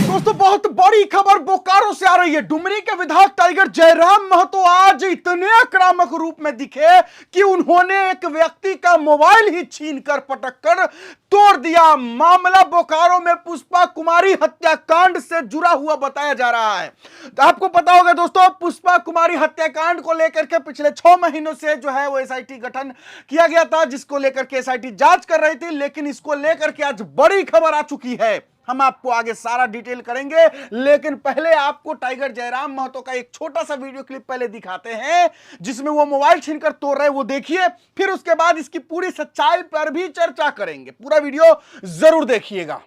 दोस्तों बहुत बड़ी खबर बोकारो से आ रही है। डुमरी के विधायक टाइगर जयराम महतो आज इतने आक्रामक रूप में दिखे कि उन्होंने एक व्यक्ति का मोबाइल ही छीनकर पटक कर तोड़ दिया। मामला बोकारो में पुष्पा कुमारी हत्याकांड से जुड़ा हुआ बताया जा रहा है। तो आपको पता होगा दोस्तों, पुष्पा कुमारी हत्याकांड को लेकर के पिछले 6 महीनों से जो है वो एसआईटी गठन किया गया था, जिसको लेकर के एसआईटी जांच कर रही थी। लेकिन इसको लेकर के आज बड़ी खबर आ चुकी है। हम आपको आगे सारा डिटेल करेंगे, लेकिन पहले आपको टाइगर जयराम महतो का एक छोटा सा वीडियो क्लिप पहले दिखाते हैं, जिसमें वो मोबाइल छीनकर तोड़ रहे हैं, वो देखिए। फिर उसके बाद इसकी पूरी सच्चाई पर भी चर्चा करेंगे। पूरा वीडियो जरूर देखिएगा।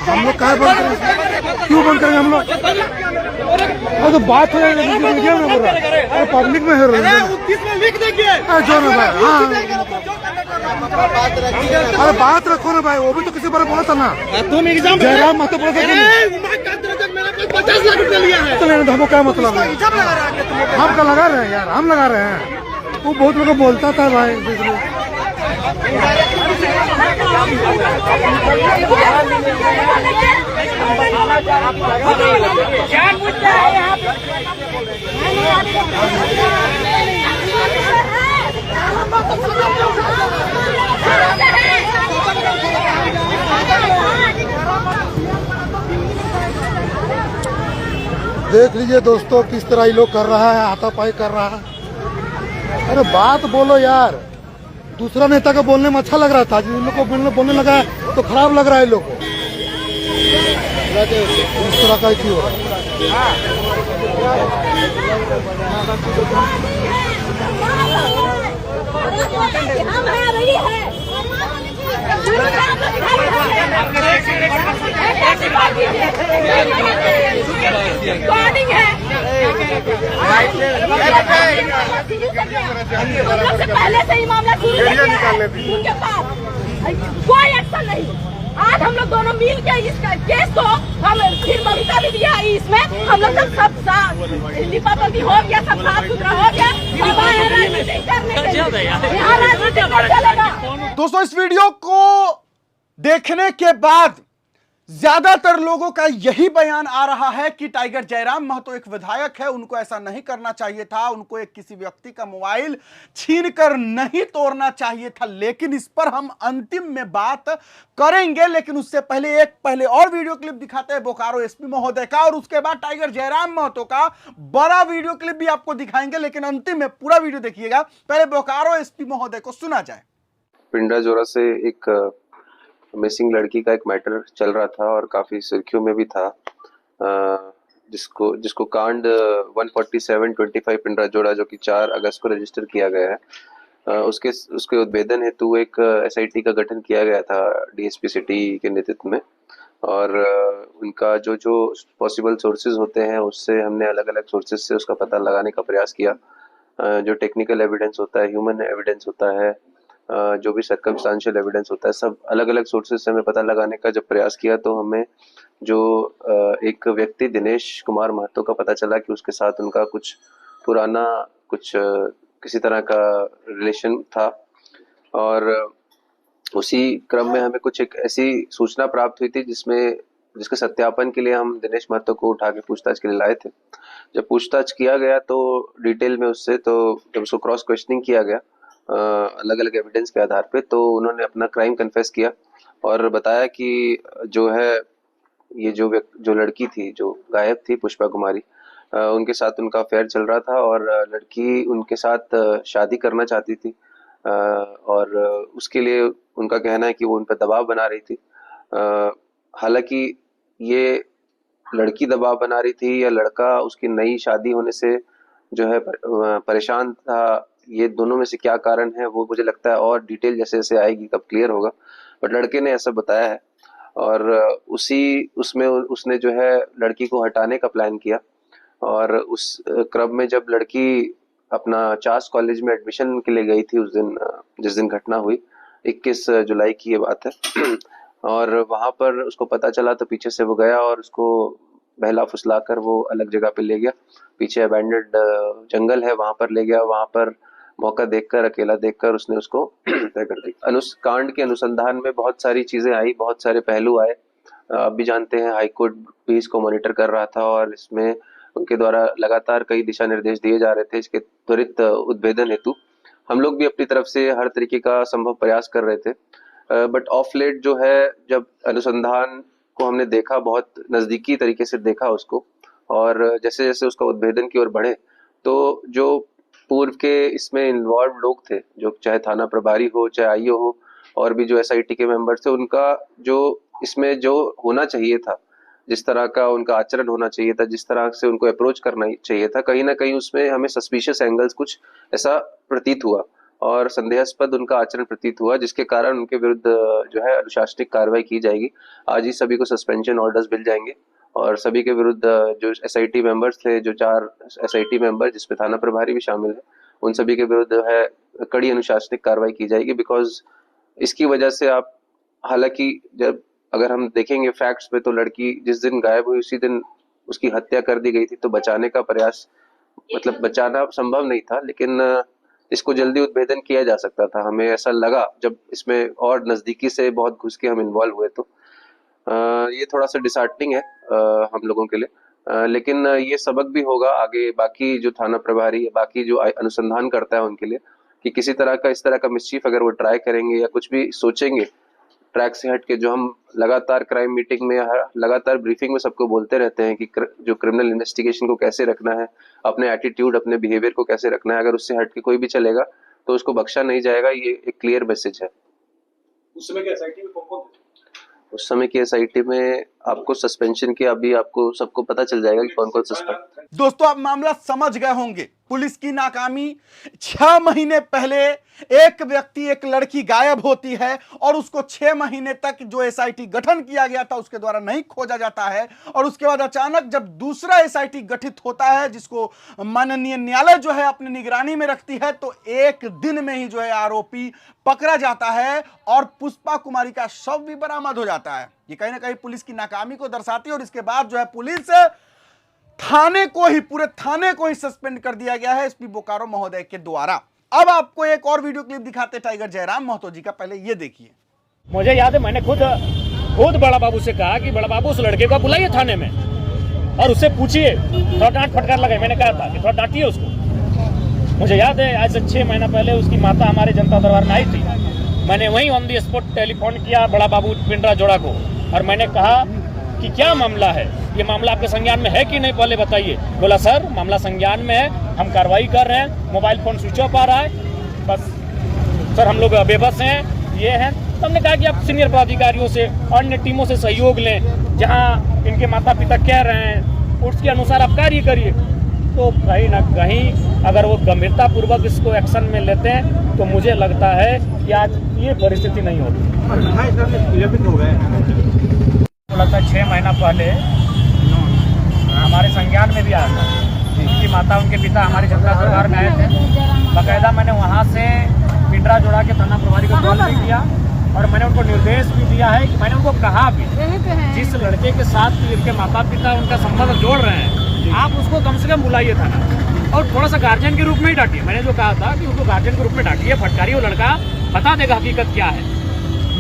हम लोग कहाँ बंद करें? क्यों बंद करेंगे हम लोग? तो बात हो रही है, मीडिया में बोल रहा है, पब्लिक में हो रही है। जो ना भाई, हाँ अरे बात रखो ना भाई, वो भी तो किसी बारे बोला था ना। तुम एग्जाम जयराम महतो बोला था 50 लाख रुपया लिया है, तो हमको क्या मतलब है? हम क्या लगा रहे हैं यार, हम लगा रहे हैं। वो बहुत लोग बोलता था भाई। देख लीजिए दोस्तों किस तरह ये लोग कर रहा है, हाथापाई कर रहा है। अरे बात बोलो यार। दूसरा नेता को बोलने में अच्छा लग रहा था, जिन लोग को बोलने लगा है तो खराब लग रहा है लोग को। इस तरह का क्यों हो रहा पहले से ही मामला शुरू उनके पास कोई एक्शन नहीं। आज हम लोग दोनों मिल के इसका केस को हम फिर बबीता भी दिया इसमें। हम लोग सब लिपापोती हो गया, सब साफ सुथरा हो गया। दोस्तों इस वीडियो को देखने के बाद ज्यादातर लोगों का यही बयान आ रहा है कि टाइगर जयराम महतो एक विधायक है, उनको ऐसा नहीं करना चाहिए था, उनको एक किसी व्यक्ति का मोबाइल छीनकर नहीं तोड़ना चाहिए था। लेकिन इस पर हम अंतिम में बात करेंगे, लेकिन उससे पहले और वीडियो क्लिप दिखाते हैं बोकारो एसपी महोदय का, और उसके बाद टाइगर जयराम महतो का बड़ा वीडियो क्लिप भी आपको दिखाएंगे। लेकिन अंतिम में पूरा वीडियो देखिएगा। पहले बोकारो एसपी महोदय को सुना जाए। पिंडा जोरा से एक मिसिंग लड़की का एक मैटर चल रहा था और काफी सुर्खियों में भी था, जिसको कांड 147/25 पिंडा जोड़ा जो कि 4 अगस्त को रजिस्टर किया गया है, उसके उद्भेदन हेतु एक एसआईटी का गठन किया गया था डीएसपी सिटी के नेतृत्व में। और उनका जो पॉसिबल सोर्सेज होते हैं उससे हमने अलग अलग सोर्सेज से उसका पता लगाने का प्रयास किया। जो टेक्निकल एविडेंस होता है, ह्यूमन एविडेंस होता है, जो भी सर्कमस्टांशियल एविडेंस होता है, सब अलग अलग सोर्सेज से हमें पता लगाने का जब प्रयास किया तो हमें जो एक व्यक्ति दिनेश कुमार महतो का पता चला कि उसके साथ उनका कुछ पुराना किसी तरह का रिलेशन था। और उसी क्रम में हमें कुछ एक ऐसी सूचना प्राप्त हुई थी जिसके सत्यापन के लिए हम दिनेश महतो को उठा के पूछताछ के लिए लाए थे। जब पूछताछ किया गया तो डिटेल में उससे, तो जब उसको क्रॉस क्वेश्चनिंग किया गया अलग अलग एविडेंस के आधार पे, तो उन्होंने अपना क्राइम कन्फेस किया और बताया कि जो है ये जो लड़की थी जो गायब थी, पुष्पा कुमारी, उनके साथ उनका अफेयर चल रहा था और लड़की उनके साथ शादी करना चाहती थी। और उसके लिए उनका कहना है कि वो उन पर दबाव बना रही थी। हालांकि ये लड़की दबाव बना रही थी या लड़का उसकी नई शादी होने से जो है परेशान था, ये दोनों में से क्या कारण है वो मुझे लगता है और डिटेल जैसे जैसे आएगी तब क्लियर होगा। बट लड़के ने ऐसा बताया है और उसमें उसने जो है लड़की को हटाने का प्लान किया और उस क्रम में जब लड़की अपना चास कॉलेज में एडमिशन के लिए गई थी उस दिन, जिस दिन घटना हुई 21 जुलाई की ये बात है और वहां पर उसको पता चला तो पीछे से वो गया और उसको बहला फुसला कर वो अलग जगह पे ले गया, पीछे अबैंडेड जंगल है वहां पर ले गया। वहां पर मौका देखकर, अकेला देखकर उसने उसको तय कर दिया। कांड के अनुसंधान में बहुत सारी चीजें आई, बहुत सारे पहलू आए। आप भी जानते हैं हाईकोर्ट भी इसको मॉनिटर कर रहा था और इसमें उनके द्वारा लगातार कई दिशा निर्देश दिए जा रहे थे इसके त्वरित उद्भेदन हेतु। हम लोग भी अपनी तरफ से हर तरीके का संभव प्रयास कर रहे थे, बट ऑफ लेट जो है जब अनुसंधान को हमने देखा, बहुत नजदीकी तरीके से देखा उसको, और जैसे जैसे उसका उद्भेदन की ओर बढ़े तो जो पूर्व के इसमें इन्वॉल्व लोग थे, जो चाहे थाना प्रभारी हो, चाहे आईओ हो, और भी जो एसआईटी के मेंबर्स थे, उनका जो इसमें जो होना चाहिए था, जिस तरह का उनका आचरण होना चाहिए था, जिस तरह से उनको अप्रोच करना चाहिए था, कहीं ना कहीं उसमें हमें सस्पिशियस एंगल्स कुछ ऐसा प्रतीत हुआ और संदेहास्पद उनका आचरण प्रतीत हुआ, जिसके कारण उनके विरुद्ध जो है अनुशासनिक कार्रवाई की जाएगी। आज ही सभी को सस्पेंशन ऑर्डर्स मिल जाएंगे और सभी के विरुद्ध जो एसआईटी मेंबर्स थे, जो 4 एसआईटी मेंबर जिसमें थाना प्रभारी भी शामिल है, उन सभी के विरुद्ध है कड़ी अनुशासनिक कार्रवाई की जाएगी। बिकॉज इसकी वजह से आप, हालांकि जब अगर हम देखेंगे फैक्ट्स पे तो लड़की जिस दिन गायब हुई उसी दिन उसकी हत्या कर दी गई थी, तो बचाने का प्रयास, मतलब बचाना संभव नहीं था, लेकिन इसको जल्दी उद्भेदन किया जा सकता था। हमें ऐसा लगा जब इसमें और नजदीकी से बहुत घुस के हम इन्वॉल्व हुए तो ये थोड़ा सा डिसहार्टनिंग है हम लोगों के लिए, लेकिन ये सबक भी होगा आगे बाकी जो थाना प्रभारी या बाकी जो अनुसंधान करता है उनके लिए, कि किसी तरह का इस तरह का मिसचीफ अगर वो ट्राई करेंगे या कुछ भी सोचेंगे ट्रैक से हट के, जो हम लगातार क्राइम मीटिंग में, लगातार ब्रीफिंग में सबको बोलते रहते हैं कि जो क्रिमिनल इन्वेस्टिगेशन को कैसे रखना है, अपने एटीट्यूड, अपने बिहेवियर को कैसे रखना है, अगर उससे हट के कोई भी चलेगा तो उसको बख्शा नहीं जाएगा। ये एक क्लियर मैसेज है। उस समय के एसआईटी में कौन थे? उस समय की एसआईटी में आपको सस्पेंशन की अभी आपको सबको पता चल जाएगा कि कौन कौन सस्पेंड। दोस्तों आप मामला समझ गए होंगे, पुलिस की नाकामी। 6 महीने पहले एक व्यक्ति, एक लड़की गायब होती है और उसको 6 महीने तक जो एसआईटी गठन किया गया था उसके द्वारा नहीं खोजा जाता है, और उसके बाद अचानक जब दूसरा एसआईटी गठित होता है जिसको माननीय न्यायालय जो है अपनी निगरानी में रखती है, तो एक दिन में ही जो है आरोपी पकड़ा जाता है और पुष्पा कुमारी का शव भी बरामद हो जाता है। ये कहीं ना कहीं पुलिस की नाकामी को दर्शाती है। और इसके बाद जो है पुलिस थाने को ही, पूरे थाने को ही सस्पेंड कर दिया गया है एसपी बोकारो महोदय के द्वारा। अब आपको एक और वीडियो क्लिप दिखाते टाइगर जयराम महतो जी का, पहले ये देखिए। मुझे याद है मैंने खुद बड़ा बाबू से कहा कि बड़ा बाबू उस लड़के को बुलाइए थाने में और उससे पूछिए, थोड़ा डांट फटकार लगाए। मैंने कहा था कि थोड़ा डांटिए उसको। मुझे याद है आज से 6 महीना पहले उसकी माता हमारे जनता दरबार में आई थी। मैंने वहीं ऑन दी स्पॉट टेलीफोन किया बड़ा बाबू पिंडरा जोड़ा को और मैंने कहा कि क्या मामला है, ये मामला आपके संज्ञान में है कि नहीं, पहले बताइए। बोला सर मामला संज्ञान में है, हम कार्रवाई कर रहे हैं, मोबाइल फोन स्विच ऑफ आ रहा है, बस सर हम लोग बेबस हैं, ये हैं। तो हमने कहा कि आप सीनियर पदाधिकारियों से, अन्य टीमों से सहयोग लें, जहां इनके माता पिता कह रहे हैं उसके अनुसार आप कार्य करिए। तो कहीं ना कहीं अगर वो गंभीरता पूर्वक इसको एक्शन में लेते हैं तो मुझे लगता है कि आज ये परिस्थिति नहीं होती। लगता है 6 महीना पहले हमारे संज्ञान में भी आया था। उनकी माता, उनके पिता हमारी जनता दरबार में आए थे। बाकायदा मैंने वहाँ से पिंडरा जोड़ा के थाना प्रभारी को कॉल भी किया और मैंने उनको निर्देश भी दिया है कि मैंने उनको कहा भी, जिस लड़के के साथ इनके माता पिता उनका संबंध जोड़ रहे हैं, आप उसको कम से कम बुलाइए थाना और थोड़ा सा गार्जियन के रूप में ही डांटिए। मैंने जो कहा था कि उसको गार्जियन के रूप में डांटिए, फटकारिए, वो लड़का बता देगा हकीकत क्या है।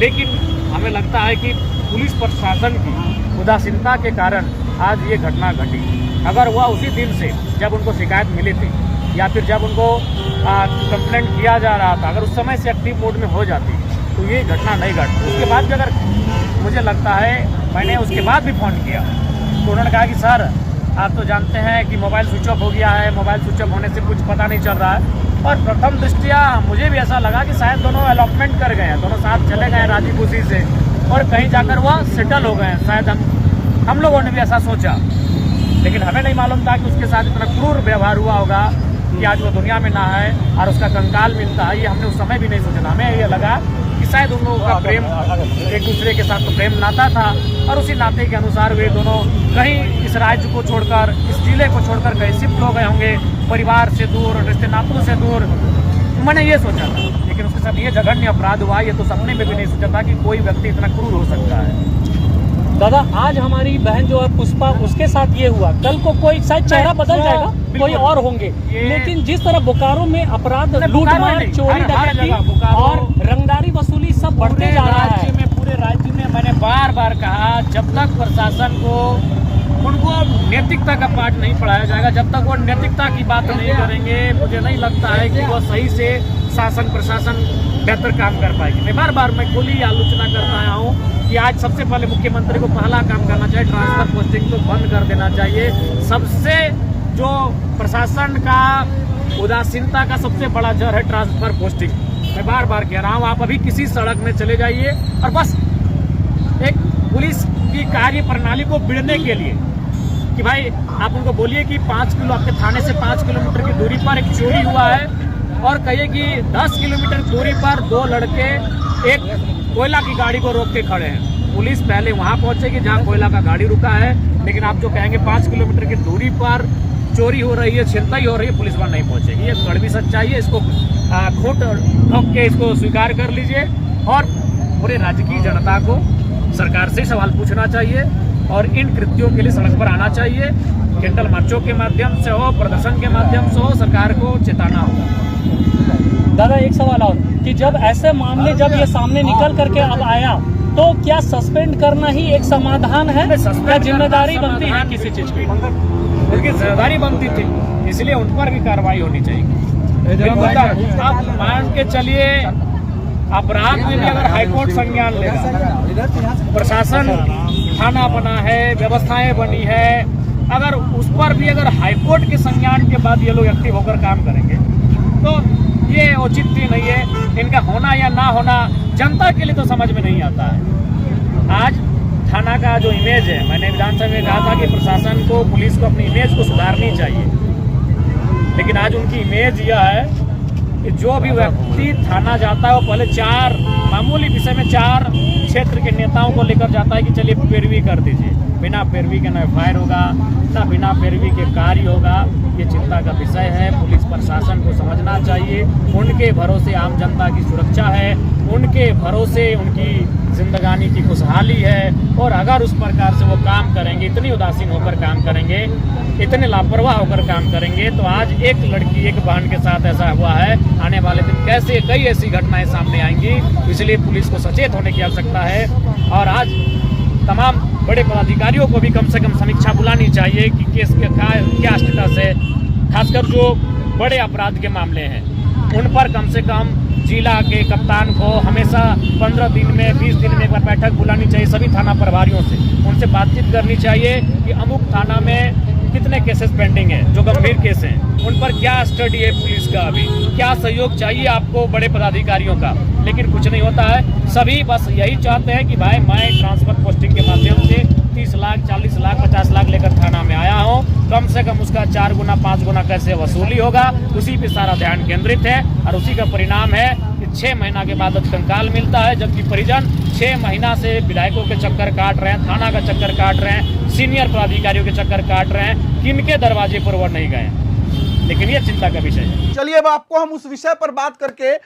लेकिन हमें लगता है कि पुलिस प्रशासन की उदासीनता के कारण आज ये घटना घटी। अगर वह उसी दिन से जब उनको शिकायत मिली थी या फिर जब उनको कंप्लेंट किया जा रहा था, अगर उस समय से एक्टिव मोड में हो जाती तो ये घटना नहीं घटती। उसके बाद भी अगर मुझे लगता है, मैंने उसके बाद भी फ़ोन किया तो उन्होंने कहा कि सर आप तो जानते हैं कि मोबाइल स्विच ऑफ हो गया है, मोबाइल स्विच ऑफ होने से कुछ पता नहीं चल रहा है। और प्रथम दृष्टिया मुझे भी ऐसा लगा कि शायद दोनों अलॉटमेंट कर गए हैं, दोनों साथ चले गए हैं राजी खुशी से और कहीं जाकर वह सेटल हो गए हैं। शायद हम हम लोगों ने भी ऐसा सोचा, लेकिन हमें नहीं मालूम था कि उसके साथ इतना क्रूर व्यवहार हुआ होगा कि आज वो दुनिया में ना है और उसका कंकाल मिलता है। ये हमने उस समय भी नहीं सोचा था। हमें ये लगा कि शायद उन लोगों का प्रेम एक दूसरे के साथ तो प्रेम नाता था और उसी नाते के अनुसार वे दोनों कहीं इस राज्य को छोड़कर, इस जिले को छोड़कर कहीं शिफ्ट हो गए होंगे, परिवार से दूर, रिश्ते नातों से दूर। मैंने ये सोचा था, लेकिन उसके साथ ये जघन्य अपराध हुआ, ये तो सपने में भी नहीं सोचा था कि कोई व्यक्ति इतना क्रूर हो सकता है। दादा, आज हमारी बहन जो है पुष्पा, उसके साथ ये हुआ, कल को कोई शायद चेहरा बदल जाएगा, कोई और होंगे, लेकिन जिस तरह बोकारो में अपराध, लूटमार, चोरी, डकैती और रंगदारी वसूली सब बढ़ते जा रहा है। पूरे राज्य में मैंने बार बार कहा, जब तक प्रशासन को उनको नैतिकता का पाठ नहीं पढ़ाया जाएगा, जब तक वो नैतिकता की बात नहीं करेंगे, मुझे नहीं लगता है कि वो सही से शासन प्रशासन बेहतर काम कर पाएगी। मैं बार मैं खुली आलोचना करता आया हूँ कि आज सबसे पहले मुख्यमंत्री को पहला काम करना चाहिए, ट्रांसफर पोस्टिंग तो बंद कर देना चाहिए। सबसे जो प्रशासन का उदासीनता का सबसे बड़ा जड़ है ट्रांसफर पोस्टिंग। मैं बार कह रहा हूँ, आप अभी किसी सड़क में चले जाइए और बस एक पुलिस की कार्य प्रणाली को बिड़ने के लिए कि भाई आप उनको बोलिए कि 5 किलो आपके थाने से 5 किलोमीटर की दूरी पर एक चोरी हुआ है, और कहिए कि 10 किलोमीटर दूरी पर 2 लड़के एक कोयला की गाड़ी को रोक के खड़े हैं। पुलिस पहले वहां पहुंचेगी जहां कोयला का गाड़ी रुका है, लेकिन आप जो कहेंगे 5 किलोमीटर की दूरी पर चोरी हो रही है, छिनताई हो रही है, पुलिस वहां नहीं पहुंचेगी। ये कड़वी सच्चाई है, इसको खोट ठोक के इसको स्वीकार कर लीजिए और पूरे राज्य की जनता को सरकार से सवाल पूछना चाहिए और इन कृत्यों के लिए सड़क पर आना चाहिए। कैंडल मार्चों के माध्यम से हो, प्रदर्शन के माध्यम से हो, सरकार को चेताना होगा। दादा, एक सवाल और कि जब ऐसे मामले जब ये सामने निकल करके अब आया, तो क्या सस्पेंड करना ही एक समाधान है या जिम्मेदारी बनती है किसी चीज की? उनकी जिम्मेदारी बनती थी, इसलिए उन पर भी कार्रवाई होनी चाहिए। आप मान के चलिए, अपराध में भी अगर हाईकोर्ट संज्ञान लेगा, प्रशासन थाना बना है, व्यवस्थाएं बनी है, अगर उस पर भी अगर हाईकोर्ट के संज्ञान के बाद ये लोग एक्टिव होकर काम करेंगे तो ये औचित्य नहीं है। इनका होना या ना होना जनता के लिए तो समझ में नहीं आता है। आज थाना का जो इमेज है, मैंने विधानसभा में कहा था कि प्रशासन को, पुलिस को अपनी इमेज को सुधारनी चाहिए, लेकिन आज उनकी इमेज यह है कि जो भी व्यक्ति थाना जाता है वो पहले 4 मामूली विषय में 4 क्षेत्र के नेताओं को लेकर जाता है कि चलिए पैरवी कर दीजिए। बिना पैरवी के न एफआईआर होगा, ना बिना पैरवी के कार्य होगा। ये चिंता का विषय है। पुलिस प्रशासन को समझना चाहिए, उनके भरोसे आम जनता की सुरक्षा है, उनके भरोसे उनकी जिंदगानी की खुशहाली है, और अगर उस प्रकार से वो काम करेंगे, इतनी उदासीन होकर काम करेंगे, इतने लापरवाह होकर काम करेंगे, तो आज एक लड़की, एक बहन के साथ ऐसा हुआ है, आने वाले दिन कैसे कई ऐसी घटनाएं सामने आएंगी। इसलिए पुलिस को सचेत होने की आवश्यकता है और आज तमाम बड़े पदाधिकारियों को भी कम से कम समीक्षा बुलानी चाहिए कि केस के क्या स्टेटस है। खासकर जो बड़े अपराध के मामले हैं उन पर कम से कम जिला के कप्तान को हमेशा 15 दिन में, 20 दिन में एक बार बैठक बुलानी चाहिए सभी थाना प्रभारियों से। उनसे बातचीत करनी चाहिए कि अमुक थाना में कितने केसेस पेंडिंग हैं, जो गंभीर केस हैं, उन पर क्या स्टडी है पुलिस का, अभी क्या सहयोग चाहिए आपको बड़े पदाधिकारियों का। लेकिन कुछ नहीं होता है। सभी बस यही चाहते हैं कि भाई मैं ट्रांसफर पोस्टिंग के माध्यम से 30 लाख, 40 लाख, 50 लाख लेकर थाना में आया हूँ, कम से कम उसका 4 गुना 5 गुना कैसे वसूली होगा, उसी पे सारा ध्यान केंद्रित है। और उसी का परिणाम है कि 6 महीना के बाद कंकाल मिलता है, जबकि परिजन 6 महीना से विधायकों के चक्कर काट रहे हैं, थाना का चक्कर काट रहे हैं, सीनियर पदाधिकारियों के चक्कर काट रहे हैं, किनके दरवाजे पर वो नहीं गए। लेकिन ये चिंता का विषय है। चलिए अब आपको हम उस विषय पर बात करके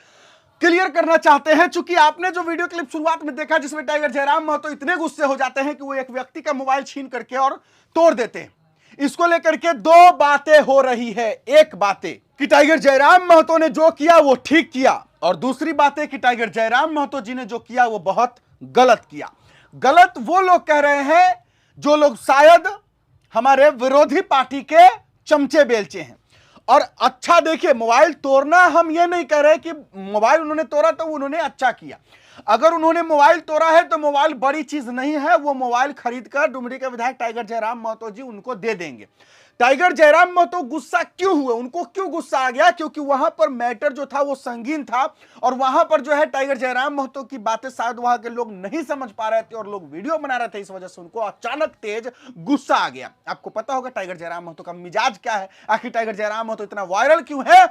क्लियर करना चाहते हैं। चूंकि आपने जो वीडियो क्लिप शुरुआत में देखा जिसमें टाइगर जयराम महतो इतने गुस्से हो जाते हैं कि वो एक व्यक्ति का मोबाइल छीन करके और तोड़ देते हैं, इसको लेकर के 2 बातें हो रही है। एक बातें कि टाइगर जयराम महतो ने जो किया वो ठीक किया, और दूसरी बातें कि टाइगर जयराम महतो जी ने जो किया वो बहुत गलत किया। गलत वो लोग कह रहे हैं जो लोग शायद हमारे विरोधी पार्टी के चमचे बेलचे हैं। और अच्छा देखिए, मोबाइल तोड़ना, हम ये नहीं कह रहे कि मोबाइल उन्होंने तोड़ा तो उन्होंने अच्छा किया। अगर उन्होंने मोबाइल तोड़ा है तो मोबाइल बड़ी चीज नहीं है, वो मोबाइल खरीदकर डुमरी के विधायक टाइगर जयराम महतो जी उनको दे देंगे। टाइगर जयराम महतो गुस्सा क्यों हुए, उनको क्यों गुस्सा आ गया? क्योंकि वहां पर मैटर जो था वो संगीन था और वहां पर जो है टाइगर जयराम महतो की बातें शायद वहां के लोग नहीं समझ पा रहे थे और लोग वीडियो बना रहे थे, इस वजह से उनको अचानक तेज गुस्सा आ गया। आपको पता होगा टाइगर जयराम महतो का मिजाज क्या है, आखिर टाइगर जयराम महतो इतना वायरल क्यों है?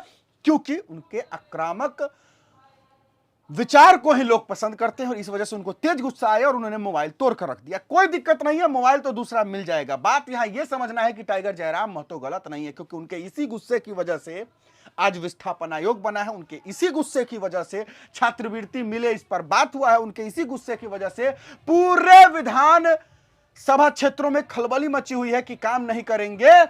क्योंकि उनके आक्रामक विचार को ही लोग पसंद करते हैं और इस वजह से उनको तेज गुस्सा आया और उन्होंने मोबाइल तोड़ कर रख दिया। कोई दिक्कत नहीं है, मोबाइल तो दूसरा मिल जाएगा। बात यहां यह समझना है कि टाइगर जयराम महतो गलत नहीं है, क्योंकि उनके इसी गुस्से की वजह से आज विस्थापन आयोग बना है, उनके इसी गुस्से की वजह से छात्रवृत्ति मिले इस पर बात हुआ है, उनके इसी गुस्से की वजह से पूरे विधान सभा क्षेत्रों में खलबली मची हुई है कि काम नहीं करेंगे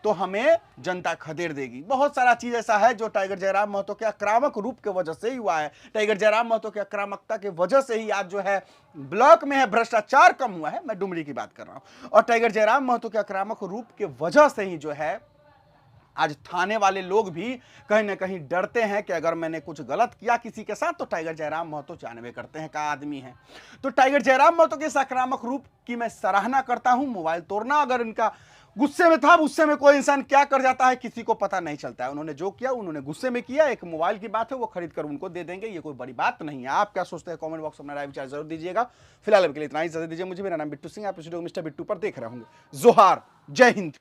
तो हमें जनता खदेड़ देगी। बहुत सारा चीज ऐसा है जो टाइगर जयराम महतो के आक्रामक रूप के वजह से ही हुआ है। टाइगर जयराम महतो के आक्रामकता के वजह से ही आज जो है ब्लॉक में है भ्रष्टाचार कम हुआ है। मैं डुमरी की बात कर रहा हूं और टाइगर जयराम महतो के आक्रामक रूप के वजह से ही जो है आज थाने वाले लोग भी कहीं ना कहीं डरते हैं कि अगर मैंने कुछ गलत किया किसी के साथ तो टाइगर जयराम महतो जानबे करते हैं का आदमी है। तो टाइगर जयराम महतो के इस आक्रामक रूप की मैं सराहना करता हूं। मोबाइल तोड़ना अगर इनका गुस्से में था, गुस्से में कोई इंसान क्या कर जाता है किसी को पता नहीं चलता है। उन्होंने जो किया उन्होंने गुस्से में किया, एक मोबाइल की बात है वो खरीद कर उनको दे देंगे, ये कोई बड़ी बात नहीं है। आप क्या सोचते हैं कमेंट बॉक्स में राय विचार जरूर दीजिएगा। फिलहाल के लिए इतना ही, इजाजत दीजिए मुझे। मेरा नाम बिट्टू सिंह, आप इस वीडियो को मिस्टर बिट्टू पर देख रहे होंगे। जोहार, जय हिंद।